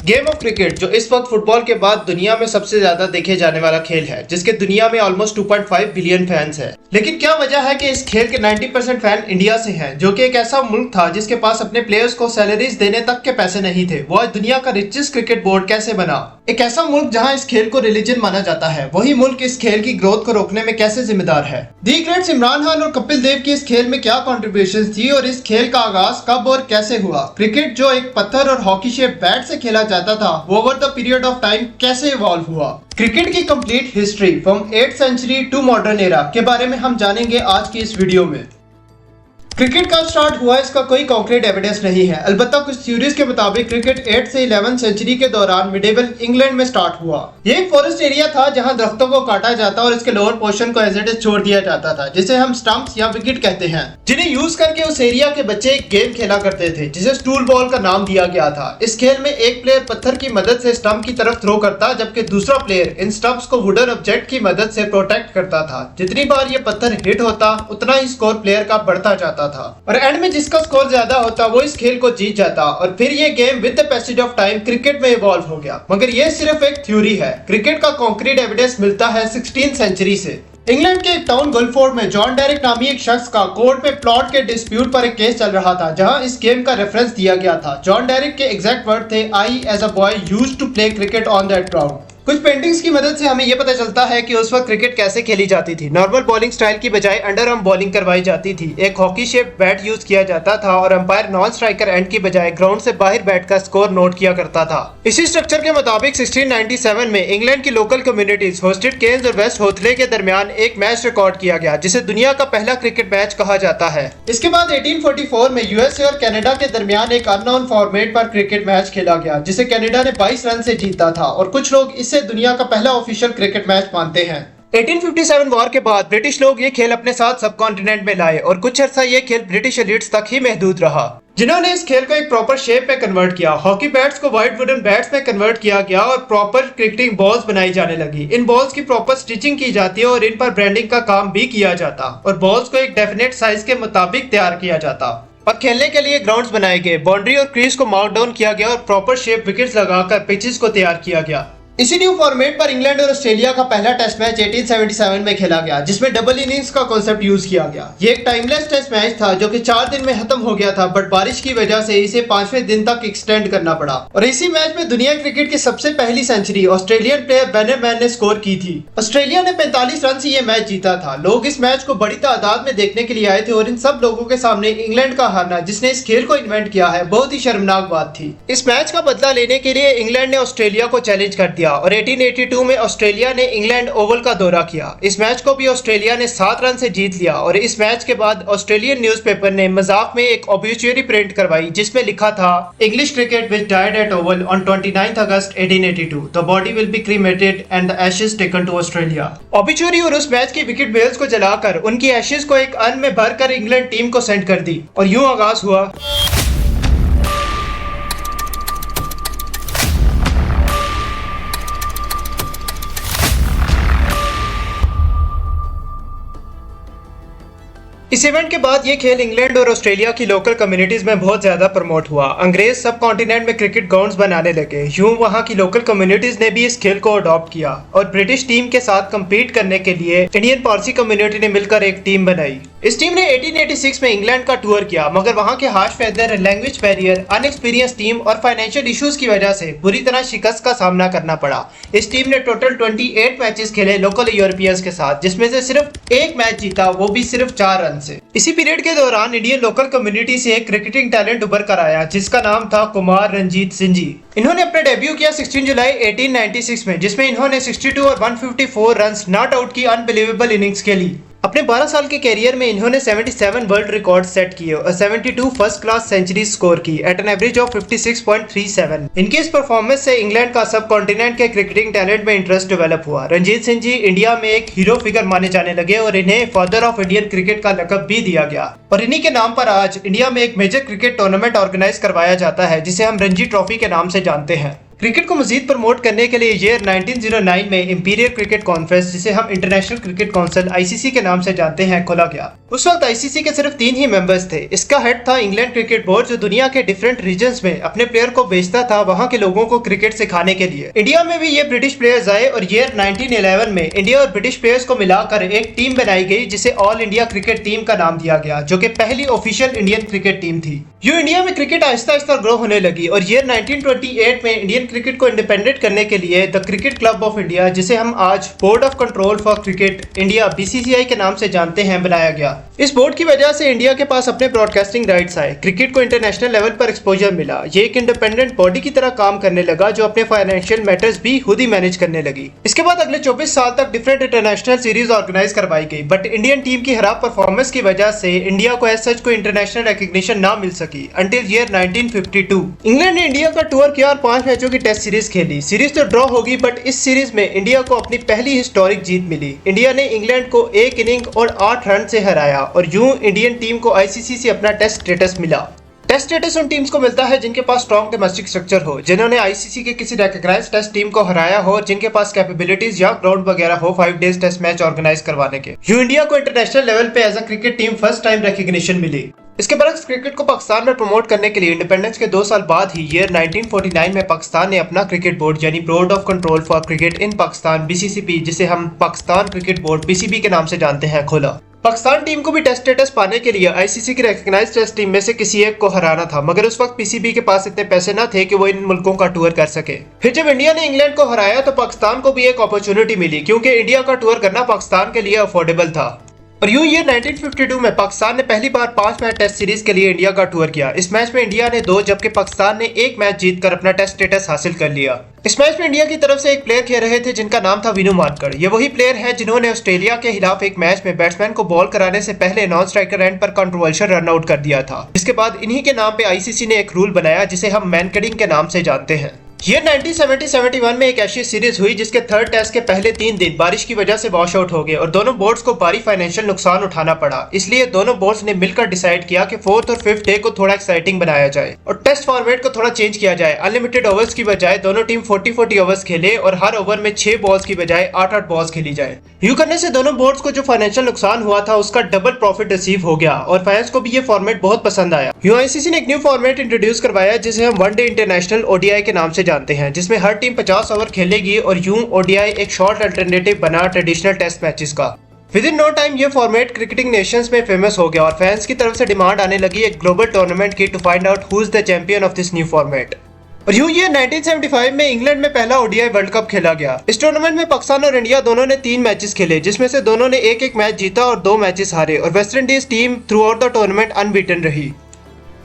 Game of cricket जो इस वक्त फुटबॉल के बाद दुनिया में सबसे ज्यादा देखे जाने वाला खेल है, जिसके दुनिया में ऑलमोस्ट 2.5 बिलियन फैंस हैं। लेकिन क्या वजह है कि इस खेल के 90% फैन इंडिया से हैं, जो कि एक ऐसा मुल्क था जिसके पास अपने प्लेयर्स को सैलरीज देने तक के पैसे नहीं थे। वो आज दुनिया का रिचेस्ट क्रिकेट बोर्ड कैसे बना? एक ऐसा मुल्क जहां इस खेल को रिलीजन माना जाता है, वही मुल्क इस खेल की ग्रोथ को रोकने में कैसे जिम्मेदार है? दी ग्रेट्स इमरान खान और कपिल देव की इस खेल में क्या कॉन्ट्रीब्यूशन थी और इस खेल का आगाज कब और कैसे हुआ? क्रिकेट जो एक पत्थर और हॉकी शेप बैट से खेला जाता था, वो over the period of time कैसे इवॉल्व हुआ? क्रिकेट की complete history from 8th century to modern era के बारे में हम जानेंगे आज की इस वीडियो में। क्रिकेट का स्टार्ट हुआ, इसका कोई कॉन्क्रीट एविडेंस नहीं है। अलबत्ता कुछ थ्योरीज के मुताबिक क्रिकेट 8th से 11th सेंचुरी के दौरान मिडेवल इंग्लैंड में स्टार्ट हुआ। ये एक फॉरेस्ट एरिया था जहां दरख्तों को काटा जाता और इसके लोअर पोर्शन को एज इट इज छोड़ दिया जाता था, जिसे हम स्टंप्स या विकेट कहते हैं, जिन्हें यूज करके उस एरिया के बच्चे एक गेम खेला करते थे जिसे स्टूल बॉल का नाम दिया गया था। इस खेल में एक प्लेयर पत्थर की मदद से स्टंप की तरफ थ्रो करता, जबकि दूसरा प्लेयर इन स्टंप्स को वुडन ऑब्जेक्ट की मदद से प्रोटेक्ट करता था। जितनी बार ये पत्थर हिट होता, उतना ही स्कोर प्लेयर का बढ़ता जाता था और एंड जिसका स्कोर ज्यादा होता वो इस खेल को जीत जाता। और फिर ये game with the passage of time cricket में इवॉल्व हो गया। मगर ये सिर्फ एक थ्योरी है। क्रिकेट का कॉन्क्रीट एविडेंस मिलता है 16th सेंचुरी से। इंग्लैंड के एक टाउन गुलफोर्ड में जॉन डेरिक नामी एक शख्स का कोर्ट में प्लॉट के डिस्प्यूट पर एक केस चल रहा था, जहां इस गेम का रेफरेंस दिया गया था। जॉन डेरिक के एग्जैक्ट वर्ड थे, I as a boy used to play cricket on that ground. कुछ पेंटिंग्स की मदद से हमें यह पता चलता है कि उस वक्त क्रिकेट कैसे खेली जाती थी। नॉर्मल बॉलिंग स्टाइल की बजाय अंडर आर्म बॉलिंग करवाई जाती थी। एक हॉकी शेप बैट यूज किया जाता था और अंपायर नॉन स्ट्राइकर एंड की बजाय ग्राउंड से बाहर बैठकर स्कोर नोट किया करता था। इसी स्ट्रक्चर के मुताबिक 1697 में इंग्लैंड की लोकल कम्युनिटीज होस्टेड केन्स और वेस्ट होथले के दरमियान एक मैच रिकॉर्ड किया गया, जिसे दुनिया का पहला क्रिकेट मैच कहा जाता है। इसके बाद 1844 में यूएसए और कनाडा के दरमियान एक अननोन फॉर्मेट पर क्रिकेट मैच खेला गया, जिसे कनाडा ने 22 रन से जीता था और कुछ लोग इसे दुनिया का पहला ऑफिशियल क्रिकेट मैच मानते हैं। 1857 वॉर के बाद ब्रिटिश लोग ये खेल अपने साथ सब कॉन्टिनेंट में लाए और कुछ अर्सा ये खेल ब्रिटिश एलिट्स तक ही महदूद रहा, जिन्होंने इस खेल को एक प्रॉपर शेप में कन्वर्ट किया। हॉकी बैट्स को व्हाइट वुडन बैट्स में कन्वर्ट किया गया और प्रॉपर क्रिकेटिंग बॉल्स बनाई जाने लगी। इन बॉल्स की प्रॉपर स्टिचिंग की जाती है और इन पर ब्रांडिंग का काम भी किया जाता और बॉल्स को एक डेफिनेट साइज के मुताबिक तैयार किया जाता और खेलने के लिए ग्राउंड्स बनाए गए। बाउंड्री और क्रीज को मार्क डाउन किया गया और प्रॉपर शेप विकेट्स लगाकर पिचेस को तैयार किया गया। इसी न्यू फॉर्मेट पर इंग्लैंड और ऑस्ट्रेलिया का पहला टेस्ट मैच 1877 में खेला गया, जिसमें डबल इनिंग्स का कॉन्सेप्ट यूज किया गया। ये एक टाइमलेस टेस्ट मैच था जो कि 4 दिन में खत्म हो गया था, बट बारिश की वजह से इसे 5वें दिन तक एक्सटेंड करना पड़ा। और इसी मैच में दुनिया क्रिकेट की सबसे पहली सेंचुरी ऑस्ट्रेलियन प्लेयर बैनरमैन ने स्कोर की थी। ऑस्ट्रेलिया ने 45 रन से ये मैच जीता था। लोग इस मैच को बड़ी तादाद में देखने के लिए आए थे और इन सब लोगों के सामने इंग्लैंड का हारना, जिसने इस खेल को इन्वेंट किया है, बहुत ही शर्मनाक बात थी। इस मैच का बदला लेने के लिए इंग्लैंड ने ऑस्ट्रेलिया को चैलेंज कर दिया और 1882 में ऑस्ट्रेलिया ने इंग्लैंड ओवल का दौरा किया। इस मैच को भी ऑस्ट्रेलिया ने 7 रन से जीत लिया और इस मैच के बाद ऑस्ट्रेलियन न्यूज़पेपर ने मजाक में एक ऑब्यूचरी प्रिंट करवाई, जिसमें लिखा था, English cricket which died at Oval on 29 August 1882, the body will be cremated and the ashes taken to Australia. Obituary और उस मैच की विकेट बेल्स को जलाकर उनकी एशेस को एक अर्न में भरकर इंग्लैंड टीम को सेंड कर दी और यूं आगाज हुआ। इस इवेंट के बाद ये खेल इंग्लैंड और ऑस्ट्रेलिया की लोकल कम्युनिटीज में बहुत ज्यादा प्रमोट हुआ। अंग्रेज सब कॉन्टिनेंट में क्रिकेट ग्राउंड्स बनाने लगे। यूं वहां की लोकल कम्युनिटीज ने भी इस खेल को अडॉप्ट किया और ब्रिटिश टीम के साथ कम्पीट करने के लिए इंडियन पारसी कम्युनिटी ने मिलकर एक टीम बनाई। इस टीम ने 1886 में इंग्लैंड का टूर किया, मगर वहां के harsh weather, language barrier, inexperience team और फाइनेंशियल इश्यूज की वजह से बुरी तरह शिकस्त का सामना करना पड़ा। इस टीम ने टोटल 28 मैचेस खेले लोकल यूरोपियंस के साथ, जिसमें से सिर्फ एक मैच जीता, वो भी सिर्फ 4 रन से। इसी पीरियड के दौरान इंडियन लोकल कम्युनिटी से एक क्रिकेटिंग टैलेंट उभर कर आया, जिसका नाम था कुमार रंजीत सिंह जी। इन्होंने अपना डेब्यू किया 16 जुलाई 1896 में, जिसमें इन्होंने 62 और 154 रन्स नॉट आउट की अनबिलीवेबल इनिंग्स खेली। अपने 12 साल के कैरियर में इन्होंने 77 वर्ल्ड रिकॉर्ड सेट किए और 72 फर्स्ट क्लास सेंचुरी स्कोर की एट एन एवरेज ऑफ 56.37। इनकी इस परफॉर्मेंस से इंग्लैंड का सब कॉन्टिनेंट के क्रिकेटिंग टैलेंट में इंटरेस्ट डेवलप हुआ। रंजीत सिंह जी इंडिया में एक हीरो फिगर माने जाने लगे और इन्हें फादर ऑफ इंडियन क्रिकेट का लकब भी दिया गया और इन्हीं के नाम पर आज इंडिया में एक मेजर क्रिकेट टूर्नामेंट ऑर्गेनाइज करवाया जाता है, जिसे हम रणजी ट्रॉफी के नाम से जानते हैं। क्रिकेट को मजीद प्रमोट करने के लिए ईयर 1909 में इंपीरियल क्रिकेट कॉन्फ्रेंस, जिसे हम इंटरनेशनल क्रिकेट काउंसिल (आईसीसी) के नाम से जानते हैं, खोला गया। उस वक्त आईसीसी के सिर्फ 3 ही मेंबर्स थे। इसका हेड था इंग्लैंड क्रिकेट बोर्ड, जो दुनिया के डिफरेंट रीजन्स में अपने प्लेयर को भेजता था वहां के लोगों को क्रिकेट सिखाने के लिए। इंडिया में भी ये ब्रिटिश प्लेयर्स आए और ईयर 1911 में इंडिया और ब्रिटिश प्लेयर्स को मिलाकर एक टीम बनाई गई, जिसे ऑल इंडिया क्रिकेट टीम का नाम दिया गया, जो कि पहली ऑफिशियल इंडियन क्रिकेट टीम थी। यूं इंडिया में क्रिकेट आहिस्ता आहिस्ता ग्रो होने लगी और ईयर 1928 में इंडियन क्रिकेट को इंडिपेंडेंट करने के लिए the cricket club of India, जिसे हम आज board of control for cricket India (BCCI) के नाम से जानते हैं, बनाया गया। इस बोर्ड की वजह से इंडिया के पास अपने ब्रॉडकास्टिंग राइट्स आए, क्रिकेट को इंटरनेशनल लेवल पर एक्सपोजर मिला। ये एक इंडिपेंडेंट बॉडी की तरह काम करने लगा, जो अपने फाइनेंशियल मैटर्स भी खुद ही मैनेज करने लगी। इसके बाद अगले 24 साल तक डिफरेंट इंटरनेशनल सीरीज ऑर्गेनाइज करवाई गई, बट इंडियन टीम की खराब परफॉर्मेंस की वजह से इंडिया को एज सच कोई इंटरनेशनल रिकॉग्निशन ना मिल सकी अंटिल ईयर 1952। इंग्लैंड ने इंडिया का टूर किया और 5 मैचों की टेस्ट सीरीज खेली। सीरीज तो ड्रॉ होगी, बट इस सीरीज में इंडिया को अपनी पहली हिस्टोरिक जीत मिली। इंडिया ने इंग्लैंड को 1 इनिंग और 8 रन से हराया और यूं इंडियन टीम को आईसीसी से अपना टेस्ट स्टेटस मिला। टेस्ट स्टेटस उन टीम्स को मिलता है जिनके पास स्ट्रॉन्ग डोमेस्टिक स्ट्रक्चर हो, जिन्होंने आईसीसी के किसी रिकॉग्नाइज्ड टेस्ट टीम को हराया हो, जिनके पास कैपेबिलिटीज या ग्राउंड वगैरह हो 5 डेज टेस्ट मैच ऑर्गेनाइज करवाने के। यूं इंडिया को इंटरनेशनल लेवल पे as a cricket team first time recognition मिली। इसके बरक्स क्रिकेट को पाकिस्तान में प्रमोट करने के लिए इंडिपेंडेंस के 2 साल बाद ही ईयर 1949 में पाकिस्तान ने अपना क्रिकेट बोर्ड यानी board of control for cricket in Pakistan (BCCP), जिसे हम पाकिस्तान क्रिकेट बोर्ड (पीसीबी) के नाम से जानते हैं, खोला। पाकिस्तान टीम को भी टेस्ट स्टेटस पाने के लिए आईसीसी की रिकॉग्नाइज्ड टेस्ट टीम में से किसी एक को हराना था, मगर उस वक्त पीसीबी के पास इतने पैसे न थे कि वो इन मुल्कों का टूर कर सके। फिर जब इंडिया ने इंग्लैंड को हराया तो पाकिस्तान को भी एक अपॉर्चुनिटी मिली, क्योंकि इंडिया का टूर करना पाकिस्तान के लिए अफोर्डेबल था। और यूं ईयर 1952 में पाकिस्तान ने पहली बार 5 मैच टेस्ट सीरीज के लिए इंडिया का टूर किया। इस मैच में इंडिया ने 2 जबकि पाकिस्तान ने 1 मैच जीतकर अपना टेस्ट स्टेटस हासिल कर लिया। इस मैच में इंडिया की तरफ से एक प्लेयर खेल रहे थे जिनका नाम था विनू मानकर। ये वही प्लेयर है जिन्होंने ऑस्ट्रेलिया के खिलाफ एक मैच में बैट्समैन को बॉल कराने से पहले नॉन स्ट्राइकर एंड पर कंट्रोवर्शियल रन आउट कर दिया था। इसके बाद इन्हीं के नाम पे आईसीसी ने एक रूल बनाया, जिसे हम मैनकडिंग के नाम से जानते हैं। ईयर 1970-71 में एक एशियस सीरीज हुई, जिसके 3rd टेस्ट के पहले 3 दिन बारिश की वजह से वॉश आउट हो गए और दोनों बोर्ड्स को भारी फाइनेंशियल नुकसान उठाना पड़ा। इसलिए दोनों बोर्ड्स ने मिलकर डिसाइड किया कि 4th और 5th डे को थोड़ा एक्साइटिंग बनाया जाए और टेस्ट फॉर्मेट को थोड़ा चेंज किया जाए। अनलिमिटेड ओवर्स की बजाय दोनों टीम 40-40 ओवर्स खेले और हर ओवर में 6 बॉल्स की बजाय 8-8 बॉल्स खेली जाए। यूं करने से दोनों बोर्ड्स को जो फाइनेंशियल नुकसान हुआ था उसका डबल प्रॉफिट रिसीव हो गया और फैंस को भी ये फॉर्मेट बहुत पसंद आया। यूं आईसीसी ने एक न्यू फॉर्मेट इंट्रोड्यूस करवाया, जिसे हम वनडे इंटरनेशनल (ओडीआई) के नाम से जानते हैं, जिसमें हर टीम 50 ओवर खेलेगी और यूं ओडीआई एक शॉर्ट अल्टरनेटिव बना ट्रेडिशनल टेस्ट मैचेस का। विद इन नो टाइम ये फॉर्मेट क्रिकेटिंग नेशंस में फेमस हो गया और फैंस की तरफ से डिमांड आने लगी एक ग्लोबल टूर्नामेंट की to find out who is the champion of this new format. और यूं ये 1975 में इंग्लैंड में पहला ओडीआई वर्ल्ड कप खेला गया। इस टूर्नामेंट में पाकिस्तान और इंडिया दोनों ने 3 मैचेस खेले, जिसमें से दोनों ने 1-1 मैच जीता और 2 मैचेस हारे और West Indies team through out the tournament unbeaten रही।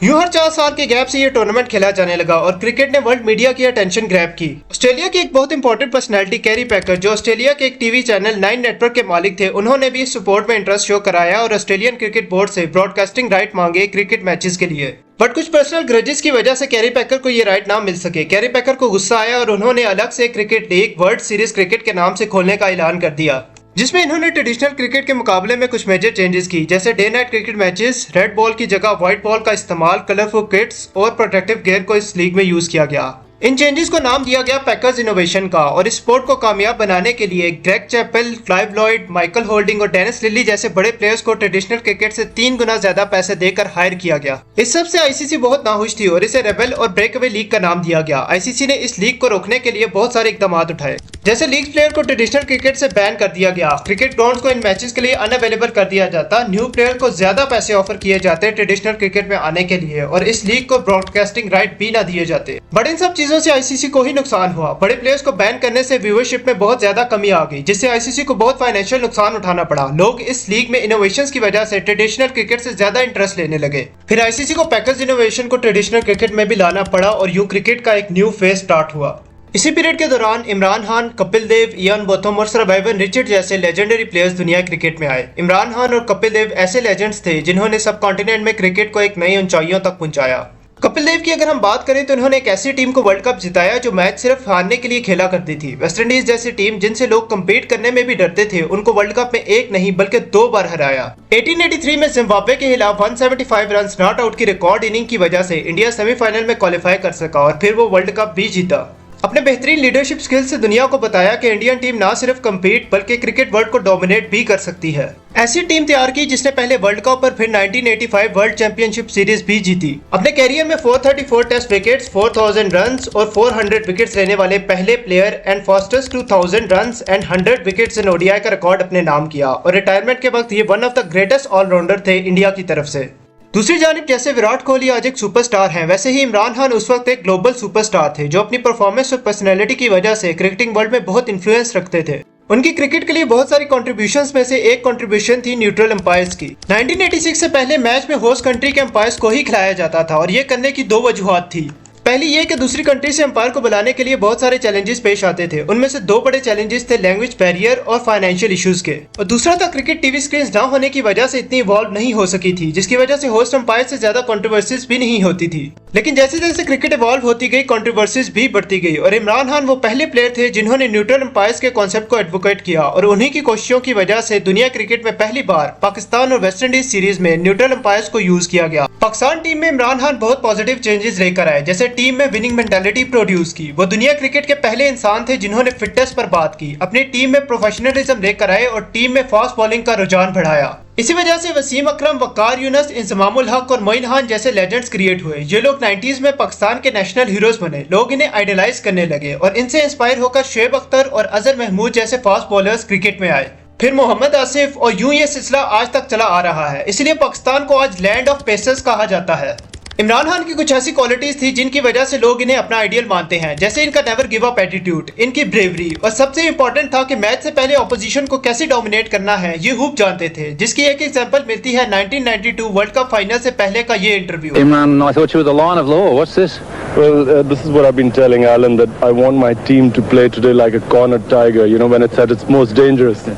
यूं हर 4 साल के गैप से ये टूर्नामेंट खेला जाने लगा और क्रिकेट ने वर्ल्ड मीडिया की अटेंशन ग्रैब की। ऑस्ट्रेलिया की एक बहुत इंपॉर्टेंट पर्सनैलिटी कैरी पैकर, जो ऑस्ट्रेलिया के एक टीवी चैनल 9 नेटवर्क के मालिक थे, उन्होंने भी इस सपोर्ट में इंटरेस्ट शो कराया और ऑस्ट्रेलियन क्रिकेट बोर्ड से ब्रॉडकास्टिंग राइट मांगे क्रिकेट मैचेस के लिए। बट कुछ पर्सनल ग्रजेस की वजह से कैरी पैकर को ये राइट ना मिल सके। कैरी पैकर को गुस्सा आया और उन्होंने अलग से cricket league world series cricket के नाम से खोलने का ऐलान कर दिया, जिसमें इन्होंने ट्रेडिशनल क्रिकेट के मुकाबले में कुछ मेजर चेंजेस की, जैसे day night cricket matches, red ball की जगह व्हाइट बॉल का इस्तेमाल, कलरफुल किट्स और प्रोटेक्टिव गियर को इस लीग में यूज किया गया। इन चेंजेस को नाम दिया गया पैकर्स इनोवेशन का और इस स्पोर्ट को कामयाब बनाने के लिए Greg Chappell, Clive Lloyd, Michael holding और डेनिस लिली जैसे बड़े प्लेयर्स को ट्रेडिशनल क्रिकेट से 3 गुना ज्यादा पैसे देकर हायर किया गया। इस सब से आईसीसी बहुत नाखुश थी और इसे रेबल और ब्रेकअवे लीग का नाम दिया गया। आईसीसी ने इस लीग को रोकने के लिए बहुत सारे इकदाम उठाए, जैसे लीग प्लेयर को ट्रेडिशनल क्रिकेट से बैन कर दिया गया, क्रिकेट ग्राउंड्स को इन मैचेस के लिए अनअवेलेबल कर दिया जाता, न्यू प्लेयर को ज्यादा पैसे ऑफर किए जाते ट्रेडिशनल क्रिकेट में आने के लिए और इस लीग को ब्रॉडकास्टिंग राइट भी ना दिए जाते। बट इन सब चीजों से आईसीसी को ही नुकसान हुआ। बड़े प्लेयर्स को बैन करने से व्यूअरशिप में बहुत ज्यादा कमी आ गई, जिससे आईसीसी को बहुत फाइनेंशियल नुकसान उठाना पड़ा। लोग इस लीग में इनोवेशंस की वजह से ट्रेडिशनल क्रिकेट से ज्यादा इंटरेस्ट लेने लगे। फिर आईसीसी को पैकर्स इनोवेशन को ट्रेडिशनल क्रिकेट में भी लाना पड़ा और यूं क्रिकेट का एक न्यू फेज स्टार्ट हुआ। इसी पीरियड के दौरान इमरान खान, कपिल देव, इयान बोथम और सर वाइवन रिचर्ड जैसे लेजेंडरी प्लेयर्स दुनिया क्रिकेट में आए। इमरान खान और कपिल देव ऐसे लेजेंड्स थे जिन्होंने सब कॉन्टिनेंट में क्रिकेट को एक नई ऊंचाइयों तक पहुंचाया। कपिल देव की अगर हम बात करें तो उन्होंने एक ऐसी टीम को वर्ल्ड कप जिताया जो मैच सिर्फ हारने के लिए खेला करती थी। वेस्ट इंडीज जैसी टीम जिनसे लोग कम्पीट करने में भी डरते थे, उनको वर्ल्ड कप में 1 नहीं बल्कि 2 बार हराया। 1883 में जिम्बाब्वे के खिलाफ 175 रन नॉट आउट की रिकॉर्ड इनिंग की वजह से इंडिया सेमीफाइनल में क्वालिफाई कर सका और फिर वो वर्ल्ड कप भी जीता। अब अपने बेहतरीन लीडरशिप स्किल्स से दुनिया को बताया कि इंडियन टीम ना सिर्फ कम्पीट बल्कि क्रिकेट वर्ल्ड को डोमिनेट भी कर सकती है। ऐसी टीम तैयार की जिसने पहले वर्ल्ड कप और फिर 1985 वर्ल्ड चैंपियनशिप सीरीज भी जीती। अपने कैरियर में 434 टेस्ट विकेट्स, 4000 रन्स और 400 विकेट्स लेने वाले पहले player and fastest 2000 runs and 100 wickets in ODI का रिकॉर्ड अपने नाम किया और रिटायरमेंट के वक्त ये one of the greatest allrounder थे इंडिया की तरफ से। दूसरी जानिब जैसे विराट कोहली आज एक सुपरस्टार हैं, वैसे ही इमरान खान उस वक्त एक ग्लोबल सुपरस्टार थे जो अपनी परफॉर्मेंस और पर्सनैलिटी की वजह से क्रिकेटिंग वर्ल्ड में बहुत इन्फ्लुएंस रखते थे। उनकी क्रिकेट के लिए बहुत सारी कंट्रीब्यूशंस में से एक कंट्रीब्यूशन थी न्यूट्रल अंपायर्स की। 1986 से पहले मैच में होस्ट कंट्री के अंपायर्स को ही खिलाया जाता था और ये करने की दो वजूहात थी। पहली ये कि दूसरी कंट्री से अंपायर को बुलाने के लिए बहुत सारे चैलेंजेस पेश आते थे। उनमें से दो बड़े चैलेंजेस थे लैंग्वेज बैरियर और फाइनेंशियल इश्यूज के, और दूसरा था क्रिकेट टीवी स्क्रीन ना होने की वजह से इतनी इवॉल्व नहीं हो सकी थी, जिसकी वजह से होस्ट अंपायर से ज्यादा कंट्रोवर्सीज भी नहीं होती थी। लेकिन जैसे जैसे क्रिकेट इवॉल्व होती गई कंट्रोवर्सीज भी बढ़ती गई और इमरान खान वो पहले प्लेयर थे जिन्होंने न्यूट्रल अंपायर्स के कॉन्सेप्ट को एडवोकेट किया और उन्हीं की कोशिशों की वजह से दुनिया क्रिकेट में पहली बार पाकिस्तान और वेस्ट इंडीज सीरीज में न्यूट्रल अंपायर्स को यूज किया गया। पाकिस्तान टीम में इमरान खान बहुत पॉजिटिव चेंजेस लेकर आए, जैसे टीम में विनिंग मेंटालिटी प्रोड्यूस की। वो दुनिया क्रिकेट के पहले इंसान थे जिन्होंने फिटनेस पर बात की, अपनी टीम में प्रोफेशनलिज्म लेकर आए और टीम में फास्ट बॉलिंग का रुझान बढ़ाया। इसी वजह से वसीम अकरम, वकार यूनुस, इंजमामुल हक और मोइन खान जैसे लेजेंड्स क्रिएट हुए। ये लोग 90s में पाकिस्तान के नेशनल हीरोज बने। लोग इन्हें आइडलाइज करने लगे और इनसे इंस्पायर होकर शोएब अख्तर और अजहर महमूद जैसे फास्ट बॉलर्स क्रिकेट में आए। फिर मोहम्मद आसिफ और यूं ये सिलसिला आज तक चला आ रहा है। इसलिए पाकिस्तान को आज लैंड ऑफ पेसर्स कहा जाता है। इमरान खान की कुछ ऐसी क्वालिटीज थी जिनकी वजह से लोग इन्हें अपना आइडियल मानते हैं, जैसे इनका नेवर गिव अप एटीट्यूड, इनकी ब्रेवरी और सबसे इंपॉर्टेंट था कि मैच से पहले ऑपोजिशन को कैसे डोमिनेट करना है ये खूब जानते थे, जिसकी एक एग्जांपल मिलती है 1992 वर्ल्ड कप फाइनल से पहले का ये interview. Imran, I thought you were the lion of law. What's this? Well, this is what I've been telling Alan, that I want my team to play today like a cornered tiger, you know, when it's at its most dangerous.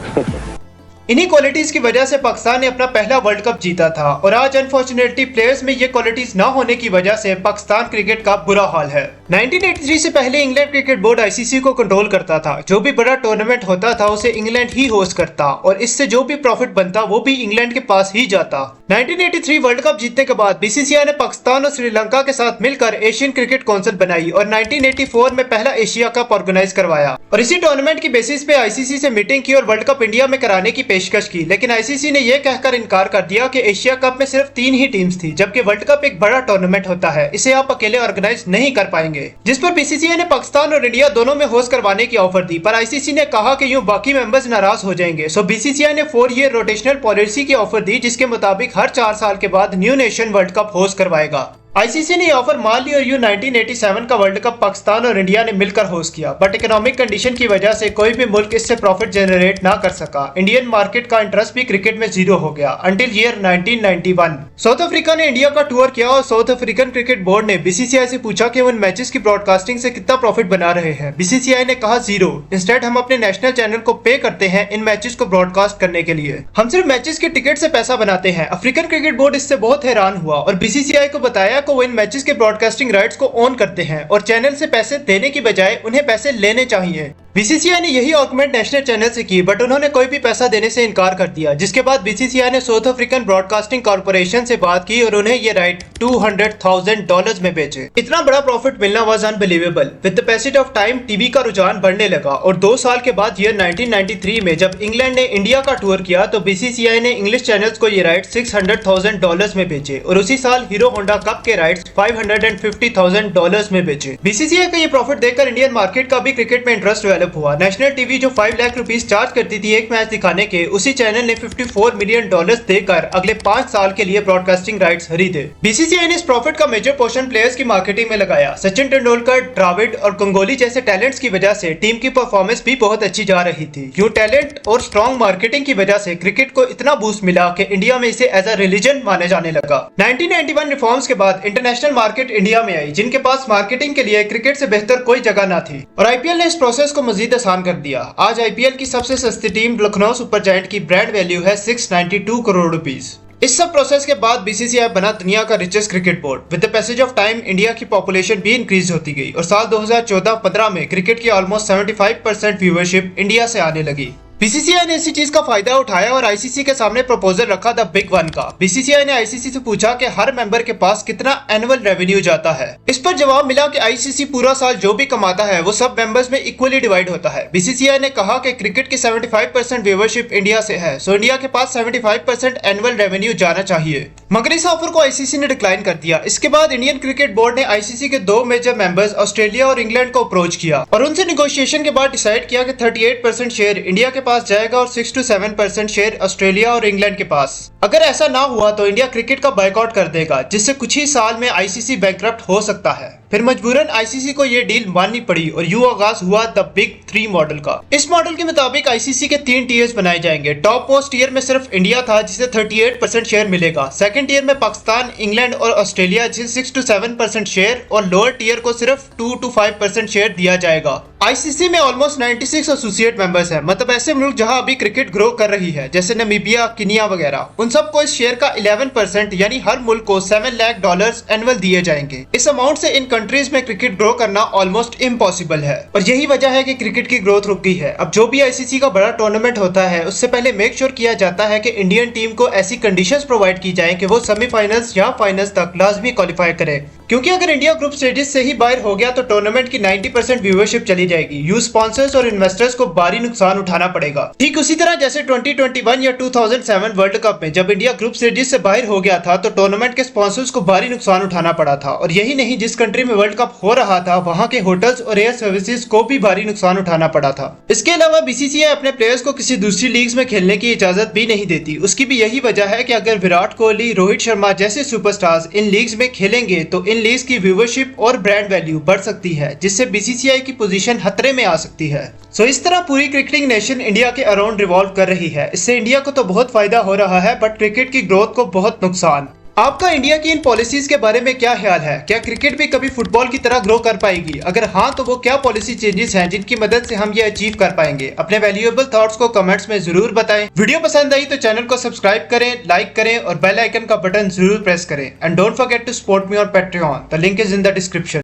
इन्हीं qualities की वजह से पाकिस्तान ने अपना पहला world cup जीता था और आज अनफॉर्चुनेटली प्लेयर्स में ये क्वालिटीज ना होने की वजह से पाकिस्तान क्रिकेट का बुरा हाल है। 1983 से पहले इंग्लैंड क्रिकेट बोर्ड आईसीसी को कंट्रोल करता था। जो भी बड़ा टूर्नामेंट होता था उसे इंग्लैंड ही होस्ट करता और इससे जो भी प्रॉफिट बनता वो भी इंग्लैंड के पास ही जाता। 1983 वर्ल्ड कप जीतने के बाद बीसीसीआई ने पाकिस्तान और श्रीलंका के साथ मिलकर एशियन क्रिकेट काउंसिल बनाई और 1984 में पहला एशिया कप ऑर्गेनाइज करवाया और इसी टूर्नामेंट की बेसिस पे आईसीसी से मीटिंग की और वर्ल्ड कप इंडिया में कराने की पेशकश की। लेकिन आईसीसी ने यह कहकर इनकार कर दिया कि एशिया कप में सिर्फ 3 ही टीम्स थी, जबकि वर्ल्ड कप एक बड़ा टूर्नामेंट होता है, इसे आप अकेले ऑर्गेनाइज नहीं कर पाएंगे। जिस पर बीसीसीआई ने पाकिस्तान और इंडिया दोनों में होस्ट करवाने की ऑफर दी, पर आईसीसी ने कहा कि यूं बाकी मेंबर्स नाराज हो जाएंगे। सो बीसीसीआई ने 4 ईयर रोटेशनल पॉलिसी की ऑफर दी, जिसके मुताबिक हर 4 साल के बाद new nation world cup host करवाएगा। आईसीसी ने ऑफर मान ली और यूं 1987 का वर्ल्ड कप पाकिस्तान और इंडिया ने मिलकर होस्ट किया, बट इकोनॉमिक कंडीशन की वजह से कोई भी मुल्क इससे प्रॉफिट जनरेट ना कर सका। इंडियन मार्केट का इंटरेस्ट भी क्रिकेट में जीरो हो गया अंटिल ईयर 1991। साउथ अफ्रीका ने इंडिया का टूर किया और साउथ अफ्रीकन क्रिकेट बोर्ड ने बीसीसीआई से पूछा कि उन मैचेस की ब्रॉडकास्टिंग से कितना प्रॉफिट बना रहे हैं। बीसीसीआई ने कहा 0। इंस्टेड हम अपने नेशनल चैनल को पे करते हैं इन मैचेस को ब्रॉडकास्ट करने के लिए, हम सिर्फ मैचेस के टिकट से पैसा बनाते हैं। अफ्रीकन क्रिकेट बोर्ड इससे बहुत हैरान हुआ और बीसीसीआई को बताया कि वो इन मैचेस के ब्रॉडकास्टिंग राइट्स को ओन करते हैं और चैनल से पैसे देने की बजाय उन्हें पैसे लेने चाहिए। बीसीसीआई ने यही आर्गुमेंट नेशनल चैनल से की, बट उन्होंने कोई भी पैसा देने से इनकार कर दिया, जिसके बाद बीसीसीआई ने साउथ अफ्रीकन ब्रॉडकास्टिंग कॉर्पोरेशन से बात की और उन्हें ये राइट $200,000 में बेचे। इतना बड़ा प्रॉफिट मिलना was unbelievable. With the passage of time TV का रुझान बढ़ने लगा और 2 साल के बाद ईयर 1993 में जब इंग्लैंड ने इंडिया का टूर किया तो बीसीसीआई ने इंग्लिश चैनल्स को ये राइट $600,000 में बेचे और उसी साल हीरो होंडा कप के राइट्स $550,000 में बेचे। बीसीसीआई का ये प्रॉफिट देखकर इंडियन मार्केट का भी क्रिकेट में इंटरेस्ट हुआ। नेशनल टीवी जो 5 लाख रुपीस चार्ज करती थी एक मैच दिखाने के, उसी चैनल ने $54 मिलियन देकर अगले 5 साल के लिए ब्रॉडकास्टिंग राइट्स खरीदे। बीसीसीआई ने इस प्रॉफिट का मेजर पोर्शन प्लेयर्स की मार्केटिंग में लगाया। सचिन तेंदुलकर, द्रविड़ और गंगोली जैसे टैलेंट्स की वजह से टीम की परफॉर्मेंस भी बहुत अच्छी जा रही थी। यूं टैलेंट और स्ट्रॉन्ग मार्केटिंग की वजह से क्रिकेट को इतना बूस्ट मिला कि इंडिया में इसे एज अ रिलीजन माने जाने लगा। 1991 रिफॉर्म्स के बाद इंटरनेशनल मार्केट इंडिया में आई, जिनके पास मार्केटिंग के लिए क्रिकेट से बेहतर कोई जगह न थी और आईपीएल ने इस प्रोसेस को मजीद आसान कर दिया। आज आईपीएल की सबसे सस्ती टीम लखनऊ सुपर जायंट की ब्रांड वैल्यू है 692 करोड़ रुपीस। इस सब प्रोसेस के बाद बीसीसीआई बना दुनिया का richest cricket board. With the passage of time India की पॉपुलेशन भी इंक्रीज होती गई और साल 2014-15 में क्रिकेट की ऑलमोस्ट 75% व्यूअरशिप इंडिया से आने लगी। बीसीसीआई ने इसी चीज का फायदा उठाया और आईसीसी के सामने प्रपोजल रखा द बिग वन का। बीसीसीआई ने आईसीसी से पूछा कि हर मेंबर के पास कितना एनुअल रेवेन्यू जाता है। इस पर जवाब मिला कि आईसीसी पूरा साल जो भी कमाता है वो सब मेंबर्स में इक्वली डिवाइड होता है। बीसीसीआई ने कहा कि क्रिकेट की 75% व्यूवरशिप इंडिया से है, सो इंडिया के पास 75% एनुअल रेवेन्यू जाना चाहिए। मगर इस ऑफर को आईसीसी ने डिक्लाइन कर दिया। इसके बाद इंडियन क्रिकेट बोर्ड ने आईसीसी के दो मेजर मेंबर्स ऑस्ट्रेलिया और इंग्लैंड को अप्रोच किया और उनसे निगोशिएशन के बाद डिसाइड किया कि 38% शेयर इंडिया के पास जाएगा और 6 to 7% शेयर ऑस्ट्रेलिया और इंग्लैंड के पास। अगर ऐसा ना हुआ तो इंडिया क्रिकेट का बायकॉट कर देगा, जिससे कुछ ही साल में आईसीसी बैंकरप्ट हो सकता है। फिर मजबूरन आईसीसी को ये डील माननी पड़ी और यूं आगाज हुआ द बिग 3 मॉडल का। इस मॉडल के मुताबिक आईसीसी के 3 टीयर्स बनाए जाएंगे। टॉप मोस्ट टीयर में सिर्फ इंडिया था जिसे 38% शेयर मिलेगा। सेकंड टीयर में पाकिस्तान, इंग्लैंड और ऑस्ट्रेलिया जिसे 6 to 7% शेयर और लोअर टीयर को सिर्फ 2 to 5% शेयर दिया जाएगा। आईसीसी में ऑलमोस्ट 96 एसोसिएट मेंबर्स हैं, मतलब ऐसे मुल्क जहां अभी क्रिकेट ग्रो कर रही है जैसे नामीबिया, केन्या वगैरह। उन सबको इस शेयर का 11% यानी हर मुल्क को $7 लाख एनुअल दिए जाएंगे। इस अमाउंट से इन कंट्रीज में क्रिकेट ग्रो करना ऑलमोस्ट इम्पॉसिबल है और यही वजह है कि क्रिकेट की ग्रोथ रुक गई है। अब जो भी आईसीसी का बड़ा टूर्नामेंट होता है उससे पहले मेक श्योर किया जाता है कि इंडियन टीम को ऐसी कंडीशंस प्रोवाइड की जाए कि वो सेमीफाइनल्स या फाइनल्स तक लाजमी क्वालिफाई करे, क्योंकि अगर इंडिया ग्रुप स्टेजेस से ही बाहर हो गया तो टूर्नामेंट की 90% व्यूवरशिप चली जाएगी। यू स्पॉन्सर्स और इन्वेस्टर्स को भारी नुकसान उठाना पड़ेगा। ठीक उसी तरह जैसे 2021 या 2007 वर्ल्ड कप में जब इंडिया ग्रुप स्टेजेस से बाहर हो गया था तो टूर्नामेंट के स्पॉन्सर्स को भारी नुकसान उठाना पड़ा था। और यही नहीं, जिस कंट्री में वर्ल्ड कप हो रहा था वहां के होटल्स और एयर सर्विसेज को भी भारी नुकसान उठाना पड़ा था। इसके अलावा बीसीसीआई अपने प्लेयर्स को किसी दूसरी लीग्स में खेलने की इजाजत भी नहीं देती। उसकी भी यही वजह है कि अगर विराट कोहली, रोहित शर्मा जैसे सुपरस्टार्स इन लीग्स में खेलेंगे तो इन लीग्स की व्यूवरशिप और ब्रांड वैल्यू बढ़ सकती है, जिससे बीसीसीआई की पोजीशन खतरे में आ सकती है। सो इस तरह पूरी क्रिकेटिंग नेशन इंडिया के अराउंड रिवॉल्व कर रही है। इससे इंडिया को तो बहुत फायदा हो रहा है बट क्रिकेट की ग्रोथ को बहुत नुकसान। आपका इंडिया की इन पॉलिसीज के बारे में क्या ख्याल है? क्या क्रिकेट भी कभी फुटबॉल की तरह ग्रो कर पाएगी? अगर हाँ तो वो क्या पॉलिसी चेंजेस हैं जिनकी मदद से हम ये अचीव कर पाएंगे? अपने वैल्यूएबल थॉट्स को कमेंट्स में जरूर बताएं। वीडियो पसंद आई तो चैनल को सब्सक्राइब करें, लाइक करें और बेल आइकन का बटन जरूर प्रेस करें। And don't forget to support me on Patreon. The link is in the description.